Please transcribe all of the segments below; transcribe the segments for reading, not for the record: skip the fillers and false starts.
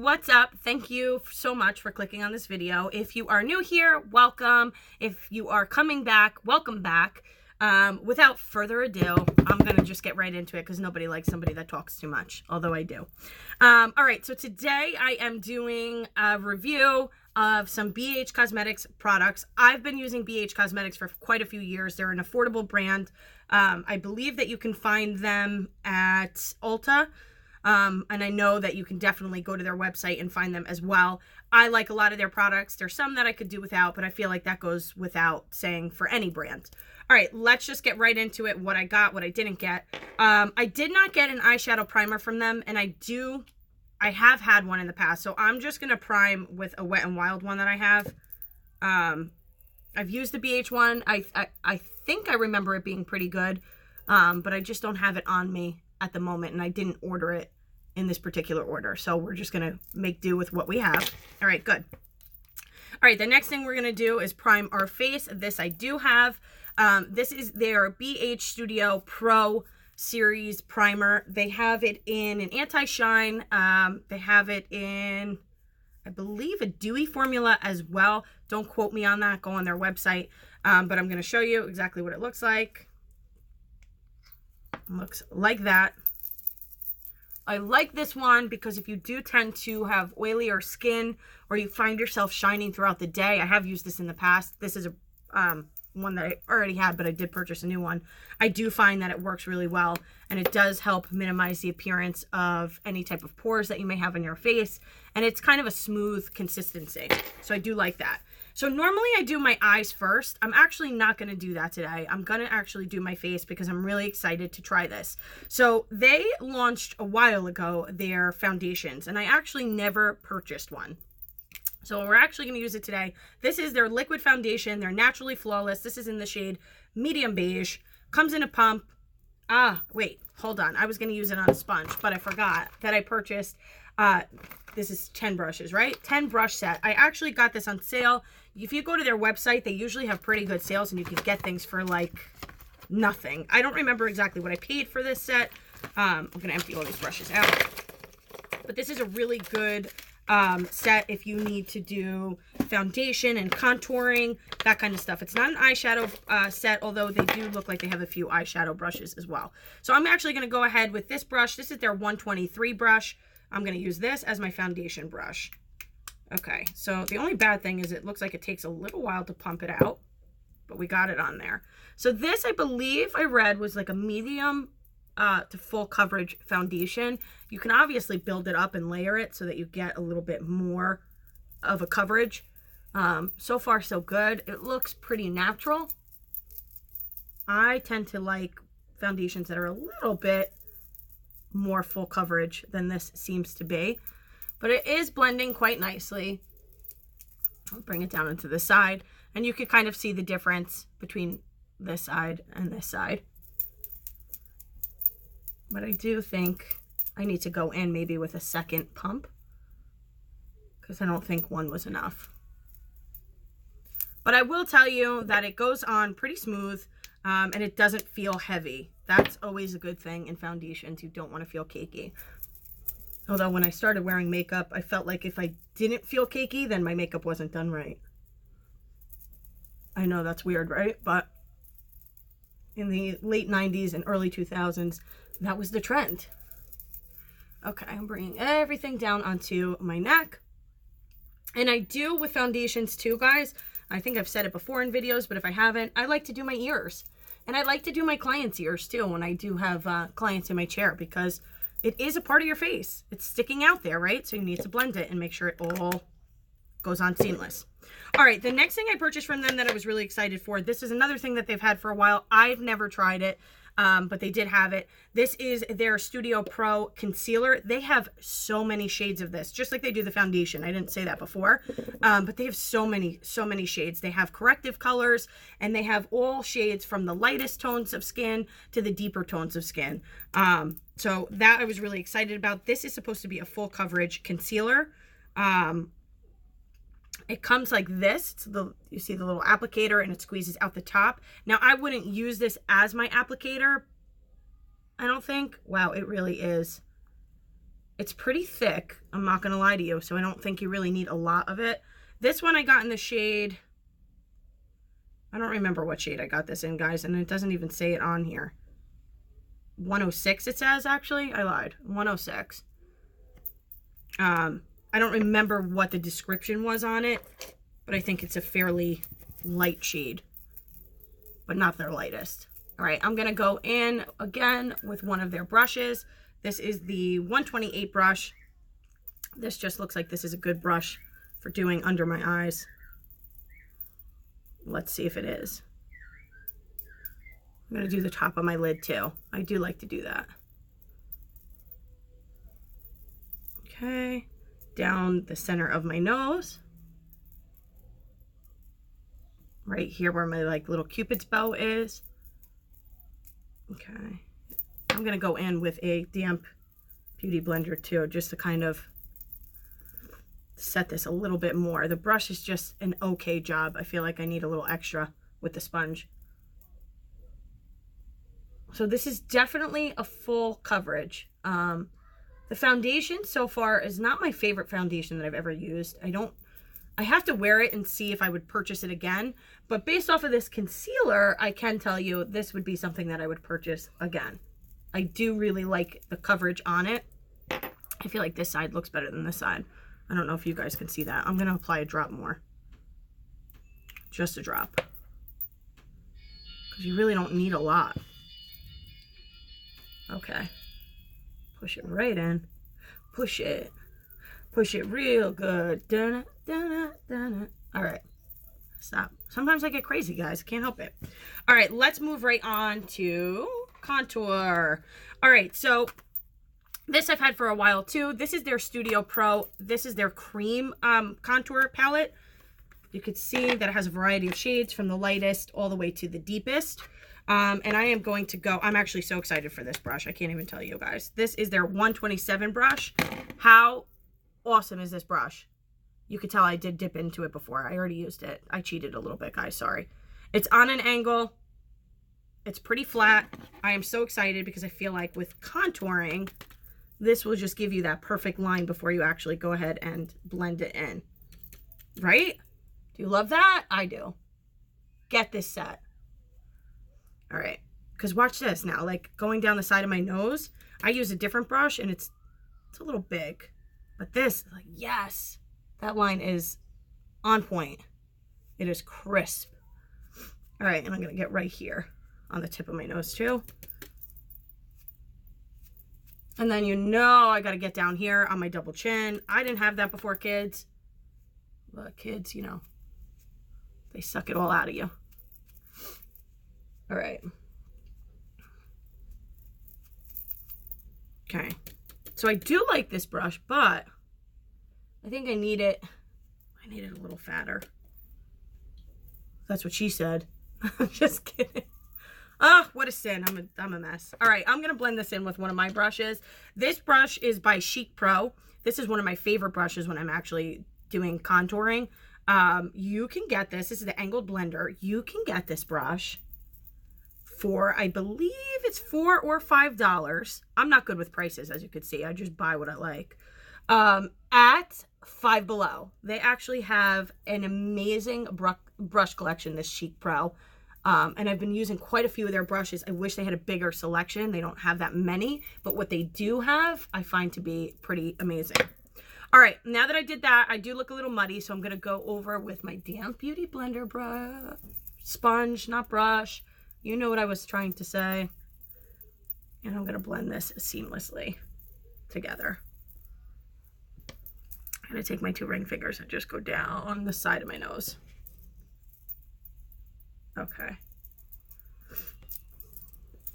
what's up? Thank you so much for clicking on this video. If you are new here, welcome. If you are coming back, welcome back. Without further ado, I'm gonna just get right into it because nobody likes somebody that talks too much, although I do. All right, so today I am doing a review of some BH Cosmetics products. I've been using BH Cosmetics for quite a few years. They're an affordable brand. I believe that you can find them at Ulta. And I know that you can definitely go to their website and find them as well. I like a lot of their products. There's some that I could do without, but I feel like that goes without saying for any brand. All right, let's just get right into it. What I got, what I didn't get. I did not get an eyeshadow primer from them, and I have had one in the past. So I'm just going to prime with a Wet n Wild one that I have. I've used the BH one. I think I remember it being pretty good, but I just don't have it on me at the moment, and I didn't order it in this particular order. So we're just going to make do with what we have. All right, good. All right, the next thing we're going to do is prime our face. This I do have. This is their BH Studio Pro Series Primer. They have it in an anti-shine. They have it in, I believe, a dewy formula as well. Don't quote me on that. Go on their website. But I'm going to show you exactly what it looks like. It looks like that. I like this one because if you do tend to have oilier skin or you find yourself shining throughout the day, I have used this in the past. This is a one that I already had, but I did purchase a new one. I do find that it works really well, and it does help minimize the appearance of any type of pores that you may have on your face, and it's kind of a smooth consistency, so I do like that. So normally I do my eyes first. I'm actually not going to do that today. I'm going to actually do my face because I'm really excited to try this. So they launched a while ago their foundations, and I actually never purchased one. So we're actually going to use it today. This is their liquid foundation. They're naturally flawless. This is in the shade medium beige. Comes in a pump. Wait, hold on. I was going to use it on a sponge, but I forgot that I purchased, this is 10 brushes, right? 10 brush set. I actually got this on sale. If you go to their website, they usually have pretty good sales and you can get things for like nothing. I don't remember exactly what I paid for this set. I'm going to empty all these brushes out. But this is a really good set if you need to do foundation and contouring, that kind of stuff. It's not an eyeshadow set, although they do look like they have a few eyeshadow brushes as well. So I'm actually going to go ahead with this brush. This is their 123 brush. I'm going to use this as my foundation brush. Okay, so the only bad thing is it looks like it takes a little while to pump it out, but we got it on there. So this, I believe I read, was like a medium to full coverage foundation. You can obviously build it up and layer it so that you get a little bit more of a coverage. So far so good. It looks pretty natural. I tend to like foundations that are a little bit more full coverage than this seems to be, but it is blending quite nicely. I'll bring it down into the side, and you can kind of see the difference between this side and this side. But I do think I need to go in maybe with a second pump because I don't think one was enough. But I will tell you that it goes on pretty smooth, and it doesn't feel heavy. That's always a good thing in foundations. You don't want to feel cakey. Although when I started wearing makeup, I felt like if I didn't feel cakey, then my makeup wasn't done right. I know that's weird, right? But in the late 90s and early 2000s, that was the trend. Okay, I'm bringing everything down onto my neck. And I do with foundations too, guys. I think I've said it before in videos, but if I haven't, I like to do my ears. And I like to do my clients' ears too when I do have clients in my chair, because it is a part of your face. It's sticking out there, right? So you need to blend it and make sure it all goes on seamless. All right, the next thing I purchased from them that I was really excited for, this is another thing that they've had for a while. I've never tried it, but they did have it. This is their Studio Pro Concealer. They have so many shades of this, just like they do the foundation. I didn't say that before, but they have so many shades. They have corrective colors, and they have all shades from the lightest tones of skin to the deeper tones of skin. So that I was really excited about. This is supposed to be a full coverage concealer. It comes like this. You see the little applicator, and it squeezes out the top. Now, I wouldn't use this as my applicator, I don't think. Wow, it really is It's pretty thick, I'm not going to lie to you, so I don't think you really need a lot of it. This one I got in the shade, I don't remember what shade I got this in, guys, and it doesn't even say it on here. 106 it says, actually. I lied. 106. I don't remember what the description was on it, but I think it's a fairly light shade, but not their lightest. All right, I'm going to go in again with one of their brushes. This is the 128 brush. This just looks like this is a good brush for doing under my eyes. Let's see if it is. I'm going to do the top of my lid too. I do like to do that. Okay, down the center of my nose. Right here where my like little Cupid's bow is. Okay. I'm going to go in with a damp beauty blender too, just to kind of set this a little bit more. The brush is just an okay job. I feel like I need a little extra with the sponge. So this is definitely a full coverage. The foundation so far is not my favorite foundation that I've ever used. I have to wear it and see if I would purchase it again. But based off of this concealer, I can tell you this would be something that I would purchase again. I do really like the coverage on it. I feel like this side looks better than this side. I don't know if you guys can see that. I'm going to apply a drop more. Just a drop. Because you really don't need a lot. Okay. Push it right in. Push it. Push it real good. Dun, dun, dun, dun. All right. Stop. Sometimes I get crazy, guys. Can't help it. All right. Let's move right on to contour. All right. So this I've had for a while too. This is their Studio Pro. This is their cream contour palette. You could see that it has a variety of shades from the lightest all the way to the deepest. And I am going to go, I'm actually so excited for this brush. I can't even tell you guys. This is their 127 brush. How awesome is this brush? You could tell I did dip into it before. I already used it. I cheated a little bit, guys. Sorry. It's on an angle. It's pretty flat. I am so excited because I feel like with contouring, this will just give you that perfect line before you actually go ahead and blend it in. Right? Do you love that? I do. Get this set. All right. Because watch this now. Like going down the side of my nose, I use a different brush and it's a little big. But this, like, yes. That line is on point. It is crisp. All right, and I'm going to get right here on the tip of my nose too. And then you know I got to get down here on my double chin. I didn't have that before, kids. But kids, you know, they suck it all out of you. All right. Okay. So I do like this brush, but I think I need it a little fatter. That's what she said. I'm just kidding. Oh, what a sin. I'm a mess. All right, I'm going to blend this in with one of my brushes. This brush is by Chic Pro. This is one of my favorite brushes when I'm actually doing contouring. You can get this. This is the angled blender. You can get this brush for, I believe it's $4 or $5. I'm not good with prices, as you can see. I just buy what I like. At Five Below, they actually have an amazing brush collection, this Chic Pro. And I've been using quite a few of their brushes. I wish they had a bigger selection. They don't have that many, but what they do have, I find to be pretty amazing. All right, now that I did that, I do look a little muddy, so I'm going to go over with my damp beauty blender brush. Sponge, not brush. You know what I was trying to say. And I'm going to blend this seamlessly together. I'm going to take my two ring fingers and just go down the side of my nose. Okay.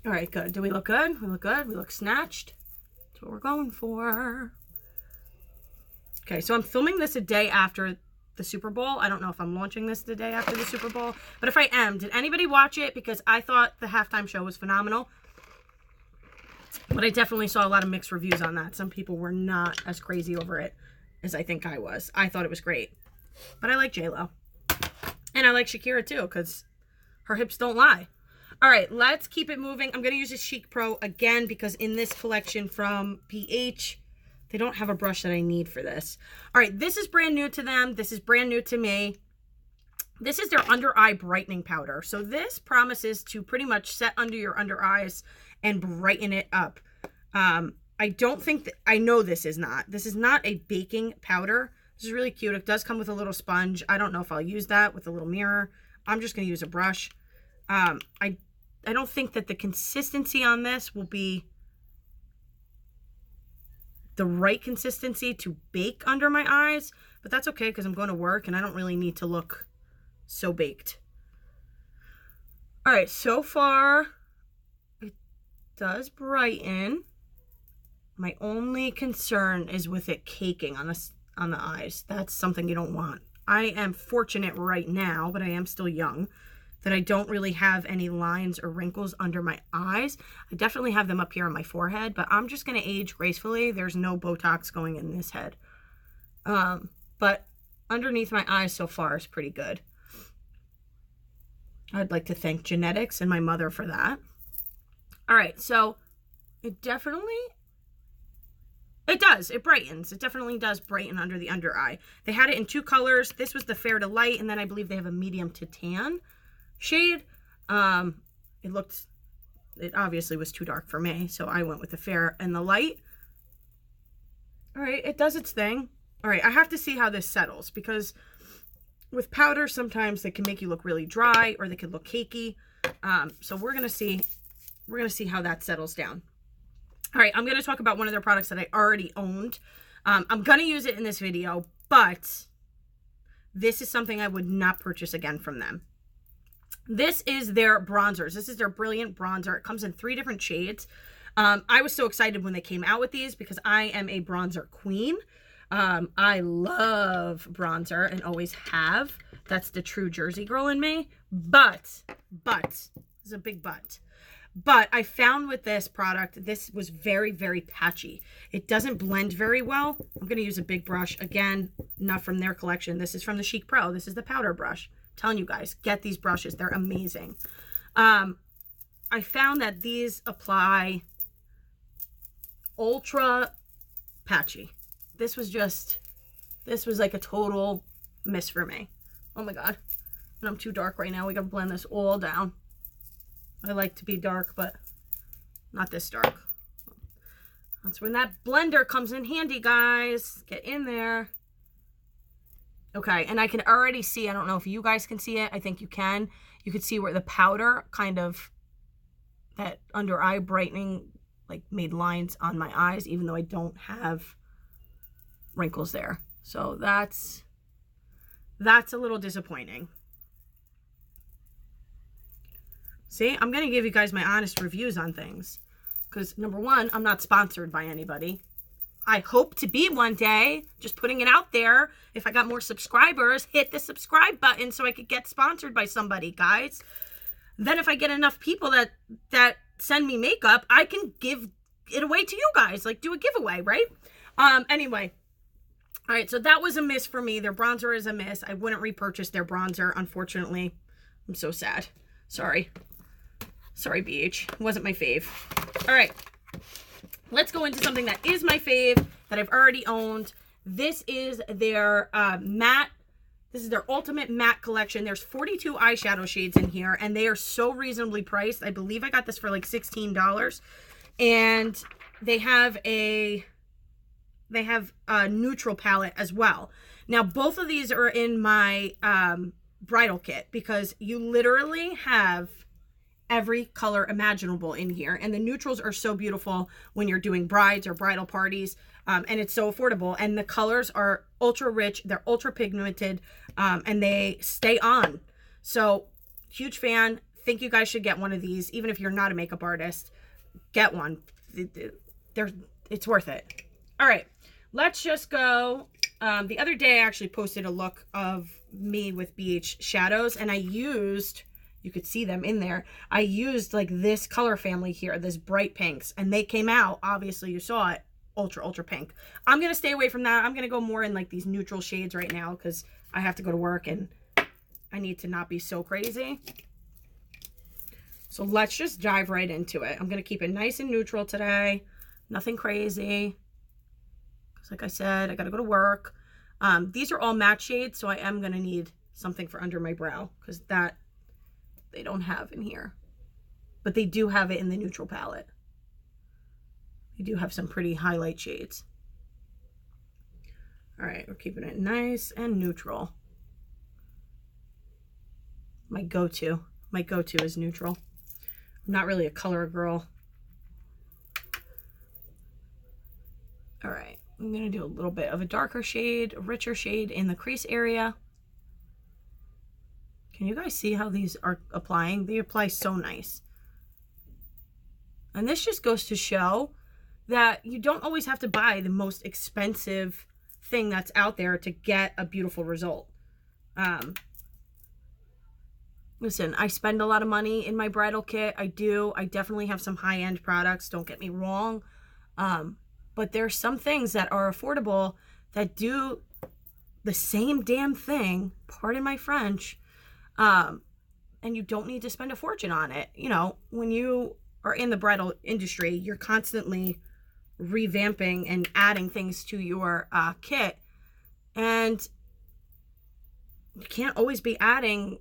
All right, good. Do we look good? We look good. We look snatched. That's what we're going for. Okay, so I'm filming this a day after the Super Bowl. I don't know if I'm launching this the day after the Super Bowl, but if I am, did anybody watch it? Because I thought the halftime show was phenomenal. But I definitely saw a lot of mixed reviews on that. Some people were not as crazy over it as I think I was. I thought it was great. But I like J-Lo. And I like Shakira too, because her hips don't lie. All right, let's keep it moving. I'm going to use this Chic Pro again because in this collection from BH, they don't have a brush that I need for this. All right, this is brand new to them. This is brand new to me. This is their under eye brightening powder. So this promises to pretty much set under your under eyes and brighten it up. I don't think that, I know this is not a baking powder. This is really cute. It does come with a little sponge. I don't know if I'll use that with a little mirror. I'm just going to use a brush. I don't think that the consistency on this will be the right consistency to bake under my eyes, but that's okay because I'm going to work and I don't really need to look so baked. All right, so far it does brighten. My only concern is with it caking on the eyes. That's something you don't want. I am fortunate right now, but I am still young, that I don't really have any lines or wrinkles under my eyes. I definitely have them up here on my forehead, but I'm just going to age gracefully. There's no Botox going in this head. But underneath my eyes so far is pretty good. I'd like to thank genetics and my mother for that. All right, so it does. It brightens. It definitely does brighten under the under eye. They had it in 2 colors. This was the fair to light, and then I believe they have a medium to tan shade. It obviously was too dark for me, so I went with the fair and the light. All right, it does its thing. All right, I have to see how this settles, because with powder, sometimes they can make you look really dry or they can look cakey. So we're gonna see how that settles down. All right, I'm gonna talk about one of their products that I already owned. I'm gonna use it in this video, but this is something I would not purchase again from them. This is their bronzers. This is their Brilliant Bronzer. It comes in 3 different shades. I was so excited when they came out with these because I am a bronzer queen. I love bronzer and always have. That's the true Jersey girl in me. But, there's a big but. But I found with this product, this was very, very patchy. It doesn't blend very well. I'm going to use a big brush. Again, not from their collection. This is from the Chic Pro. This is the powder brush. I'm telling you guys, get these brushes. They're amazing. I found that these apply ultra patchy. This was like a total miss for me. Oh my God. And I'm too dark right now. We got to blend this all down. I like to be dark, but not this dark. That's when that blender comes in handy, guys. Get in there. Okay, and I can already see, I don't know if you guys can see it. I think you can. You can see where the powder kind of, that under eye brightening, like made lines on my eyes, even though I don't have wrinkles there. So that's a little disappointing. See, I'm going to give you guys my honest reviews on things. Because, number one, I'm not sponsored by anybody. I hope to be one day. Just putting it out there. If I got more subscribers, hit the subscribe button so I could get sponsored by somebody, guys. Then if I get enough people that send me makeup, I can give it away to you guys. Like, do a giveaway, right? Anyway. All right, so that was a miss for me. Their bronzer is a miss. I wouldn't repurchase their bronzer, unfortunately. I'm so sad. Sorry. Sorry, BH. It wasn't my fave. All right. Let's go into something that is my fave, that I've already owned. This is their matte. This is their ultimate matte collection. There's 42 eyeshadow shades in here, and they are so reasonably priced. I believe I got this for like $16. And they have a neutral palette as well. Now, both of these are in my bridal kit, because you literally have every color imaginable in here, and the neutrals are so beautiful when you're doing brides or bridal parties, and it's so affordable, and the colors are ultra rich, they're ultra pigmented, and they stay on. So huge fan. Think you guys should get one of these. Even if you're not a makeup artist, get one. It's worth it. All right, let's just go. The other day I actually posted a look of me with BH shadows, and I used, you could see them in there, I used like this color family here, this bright pinks, and they came out, obviously you saw it, ultra pink. I'm gonna stay away from that. I'm gonna go more in like these neutral shades right now, because I have to go to work and I need to not be so crazy. So let's just dive right into it. I'm gonna keep it nice and neutral today, nothing crazy. because like I said, I got to go to work. These are all matte shades, so I am going to need something for under my brow, because that they don't have in here. But they do have it in the neutral palette. They do have some pretty highlight shades. All right, we're keeping it nice and neutral. My go-to is neutral. I'm not really a color girl. All right, I'm gonna do a little bit of a darker shade, a richer shade in the crease area. Can you guys see how these are applying? They apply so nice. And this just goes to show that you don't always have to buy the most expensive thing that's out there to get a beautiful result. Listen, I spend a lot of money in my bridal kit. I do. I definitely have some high-end products, don't get me wrong. But there's some things that are affordable that do the same damn thing, pardon my French, and you don't need to spend a fortune on it. You know, when you are in the bridal industry, you're constantly revamping and adding things to your kit, and you can't always be adding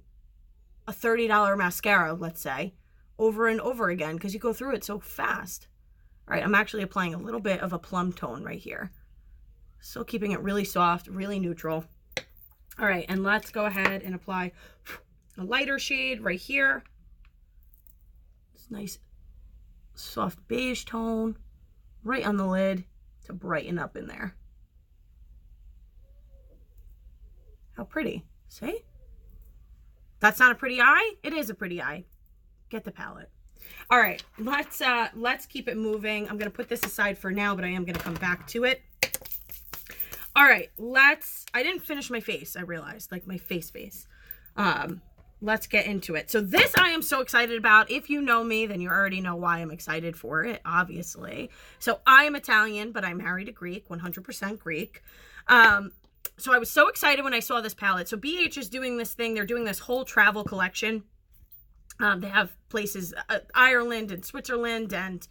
a $30 mascara, let's say, over and over again, because you go through it so fast. All right, I'm actually applying a little bit of a plum tone right here, still keeping it really soft, really neutral. All right, and let's go ahead and apply a lighter shade right here. This nice soft beige tone right on the lid to brighten up in there. How pretty. See? That's not a pretty eye? It is a pretty eye. Get the palette. All right, let's keep it moving. I'm going to put this aside for now, but I am going to come back to it. All right, I didn't finish my face, I realized, like my face. Let's get into it. So this I am so excited about. If you know me, then you already know why I'm excited for it, obviously. So I am Italian, but I'm married a Greek, 100% Greek. So I was so excited when I saw this palette. So BH is doing this thing. They're doing this whole travel collection. They have places, Ireland and Switzerland and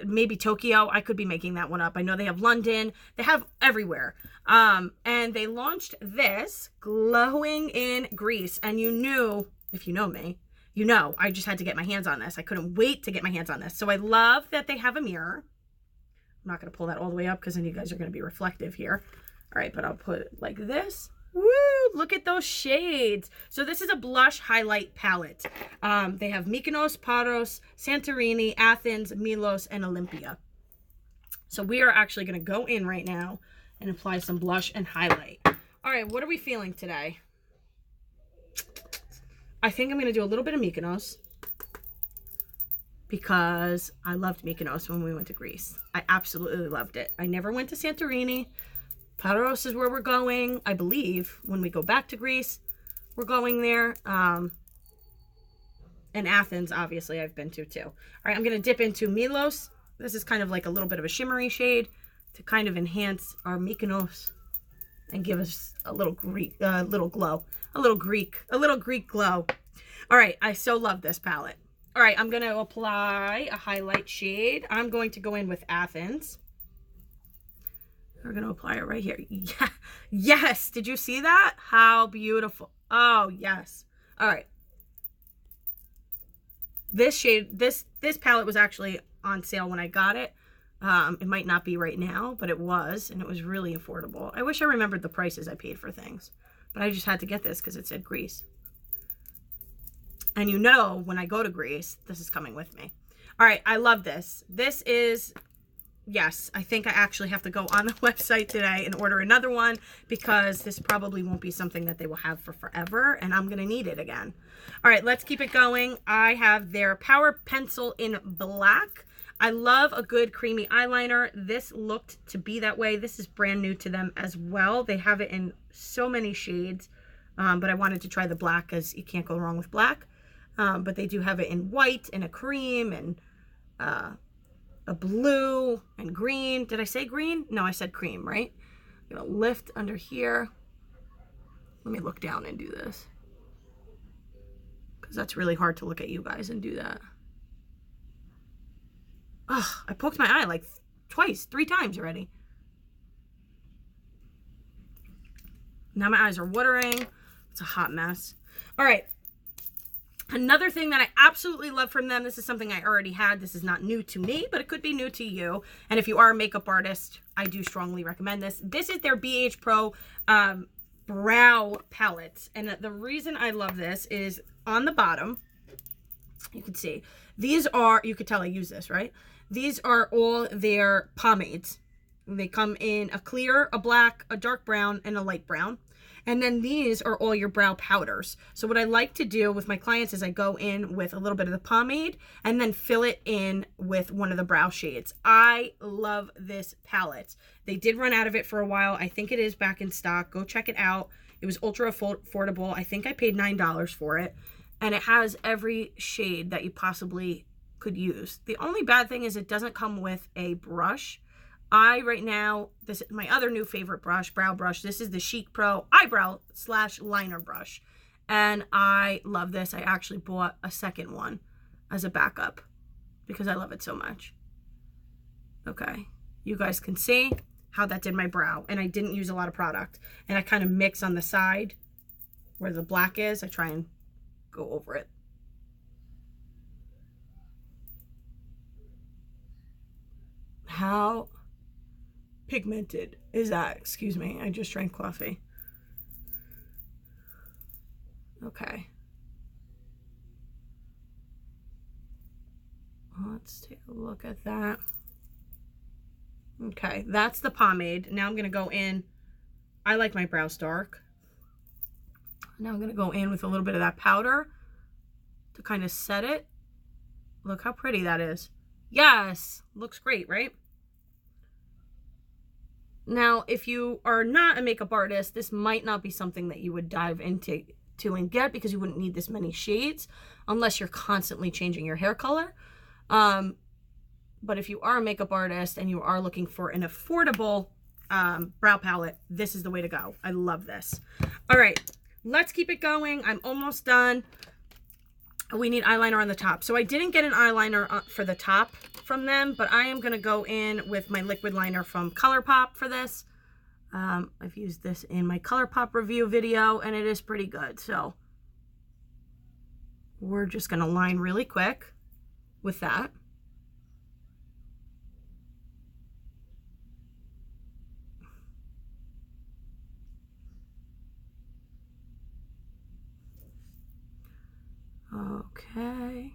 maybe Tokyo. I could be making that one up. I know they have London. They have everywhere. And they launched this glowing in grease. And you knew, if you know me, you know I just had to get my hands on this. I couldn't wait to get my hands on this. So I love that they have a mirror. I'm not going to pull that all the way up because then you guys are going to be reflective here. All right, but I'll put it like this. Woo! Look at those shades. So this is a blush highlight palette. They have Mykonos, Paros, Santorini, Athens, Milos, and Olympia. So we are actually going to go in right now and apply some blush and highlight. All right, what are we feeling today? I think I'm going to do a little bit of Mykonos, because I loved Mykonos when we went to Greece. I absolutely loved it. I never went to Santorini. Paros is where we're going, I believe, when we go back to Greece. We're going there. And Athens, obviously, I've been to too. All right, I'm going to dip into Milos. This is kind of like a little bit of a shimmery shade to kind of enhance our Mykonos and give us a little Greek, little glow. A little Greek glow. All right, I so love this palette. All right, I'm going to apply a highlight shade. I'm going to go in with Athens. We're going to apply it right here. Yeah. Yes. Did you see that? How beautiful. Oh, yes. All right. This shade, this palette was actually on sale when I got it. It might not be right now, but it was, and it was really affordable. I wish I remembered the prices I paid for things, but I just had to get this because it said Greece. And you know, when I go to Greece, this is coming with me. All right, I love this. This is, yes, I think I actually have to go on the website today and order another one, because this probably won't be something that they will have for forever, and I'm going to need it again. All right, let's keep it going. I have their Power Pencil in black. I love a good creamy eyeliner. This looked to be that way. This is brand new to them as well. They have it in so many shades, but I wanted to try the black because you can't go wrong with black. But they do have it in white and a cream and a blue and green. Did I say green? No, I said cream, right? I'm going to lift under here. Let me look down and do this, because that's really hard to look at you guys and do that. Oh, I poked my eye like twice, 3 times already. Now my eyes are watering. It's a hot mess. All right. Another thing that I absolutely love from them, this is something I already had. This is not new to me, but it could be new to you. And if you are a makeup artist, I do strongly recommend this. This is their BH Pro brow palette. And the reason I love this is on the bottom, you can see, these are, you could tell I use this, right? These are all their pomades. They come in a clear, a black, a dark brown, and a light brown. And then these are all your brow powders. So what I like to do with my clients is I go in with a little bit of the pomade and then fill it in with one of the brow shades. I love this palette. They did run out of it for a while. I think it is back in stock. Go check it out. It was ultra affordable. I think I paid $9 for it. And it has every shade that you possibly could use. The only bad thing is it doesn't come with a brush. Right now, this is my other new favorite brush, brow brush. This is the Chic Pro Eyebrow / Liner Brush. And I love this. I actually bought a second one as a backup because I love it so much. Okay. You guys can see how that did my brow. And I didn't use a lot of product. And I kind of mix on the side where the black is. I try and go over it. How pigmented is that? Excuse me, I just drank coffee. Okay. Let's take a look at that. Okay, that's the pomade. Now I'm going to go in. I like my brows dark. Now I'm going to go in with a little bit of that powder to kind of set it. Look how pretty that is. Yes, looks great, right? Now, if you are not a makeup artist, this might not be something that you would dive into and get because you wouldn't need this many shades unless you're constantly changing your hair color. But if you are a makeup artist and you are looking for an affordable brow palette, this is the way to go. I love this. All right, let's keep it going. I'm almost done. We need eyeliner on the top. So I didn't get an eyeliner for the top from them, but I am going to go in with my liquid liner from ColourPop for this. I've used this in my ColourPop review video, and it is pretty good. So we're just going to line really quick with that. Okay.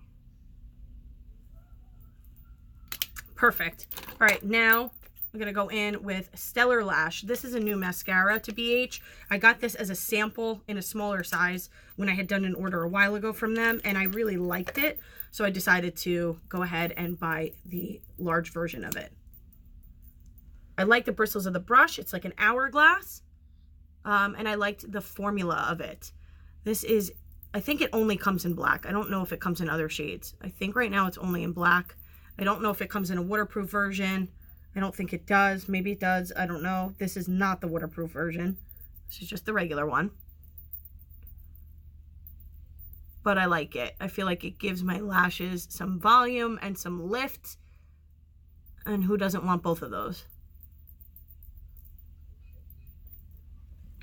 Perfect. All right, now I'm going to go in with Stellar Lash. This is a new mascara to BH. I got this as a sample in a smaller size when I had done an order a while ago from them, and I really liked it. So I decided to go ahead and buy the large version of it. I like the bristles of the brush. It's like an hourglass. And I liked the formula of it. This is, I think it only comes in black. I don't know if it comes in other shades. I think right now it's only in black. I don't know if it comes in a waterproof version. I don't think it does. Maybe it does. I don't know. This is not the waterproof version. This is just the regular one. But I like it. I feel like it gives my lashes some volume and some lift. And who doesn't want both of those?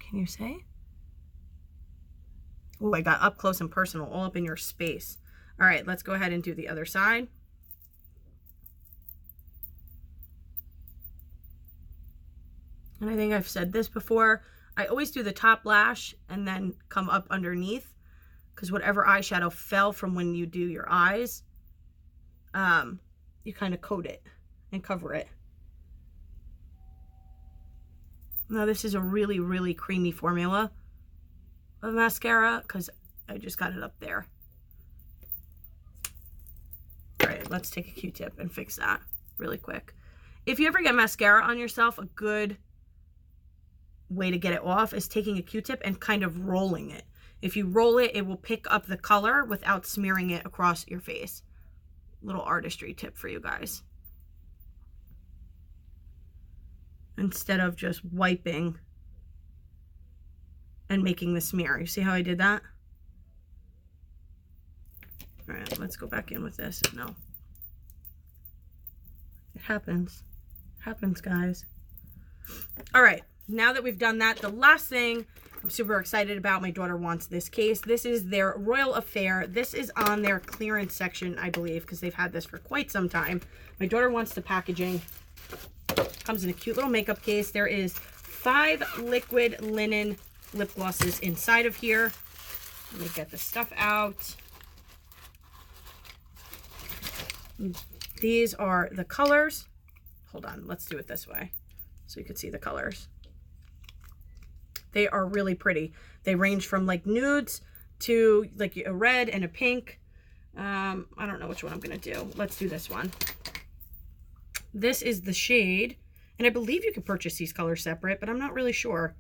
Can you say? Oh, I got up close and personal, all up in your space. All right, let's go ahead and do the other side. And I think I've said this before. I always do the top lash and then come up underneath, because whatever eyeshadow fell from when you do your eyes, you kind of coat it and cover it. Now this is a really, really creamy formula of mascara because I just got it up there. All right, let's take a Q-tip and fix that really quick. If you ever get mascara on yourself, a good way to get it off is taking a Q-tip and kind of rolling it. If you roll it, it will pick up the color without smearing it across your face. Little artistry tip for you guys. Instead of just wiping and making the smear. You see how I did that? All right, let's go back in with this. No. It happens. Happens, guys. All right, now that we've done that, the last thing I'm super excited about, my daughter wants this case. This is their Royal Affair. This is on their clearance section, I believe, because they've had this for quite some time. My daughter wants the packaging. Comes in a cute little makeup case. There is 5 liquid linen lip glosses inside of here. Let me get the stuff out. These are the colors. Hold on, let's do it this way so you can see the colors. They are really pretty. They range from like nudes to like a red and a pink. I don't know which one I'm gonna do. Let's do this one. This is the shade, and I believe you can purchase these colors separate, but I'm not really sure.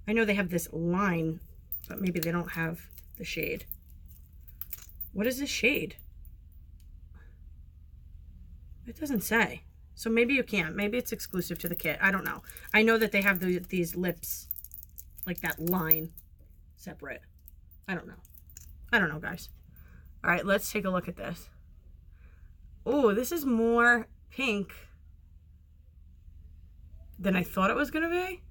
I know they have this line, but maybe they don't have the shade. What is this shade? It doesn't say. So maybe you can't. Maybe it's exclusive to the kit. I don't know. I know that they have these lips, like that line, separate. I don't know. I don't know, guys. All right, let's take a look at this. Oh, this is more pink than I thought it was going to be.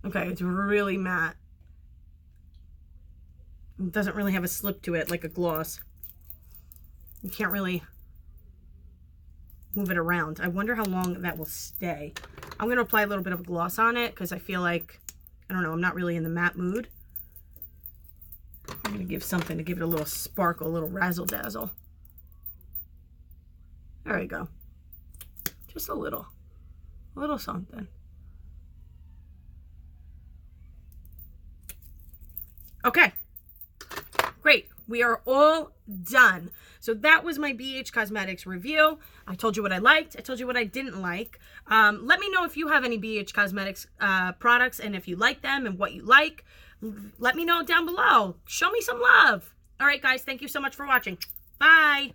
Okay, it's really matte. It doesn't really have a slip to it like a gloss. You can't really move it around. I wonder how long that will stay. I'm going to apply a little bit of gloss on it because I feel like, I don't know, I'm not really in the matte mood. I'm going to give something to give it a little sparkle, a little razzle dazzle. There we go. Just a little something. Okay, great. We are all done. So that was my BH Cosmetics review. I told you what I liked. I told you what I didn't like. Let me know if you have any BH Cosmetics products and if you like them and what you like. Let me know down below. Show me some love. All right, guys. Thank you so much for watching. Bye.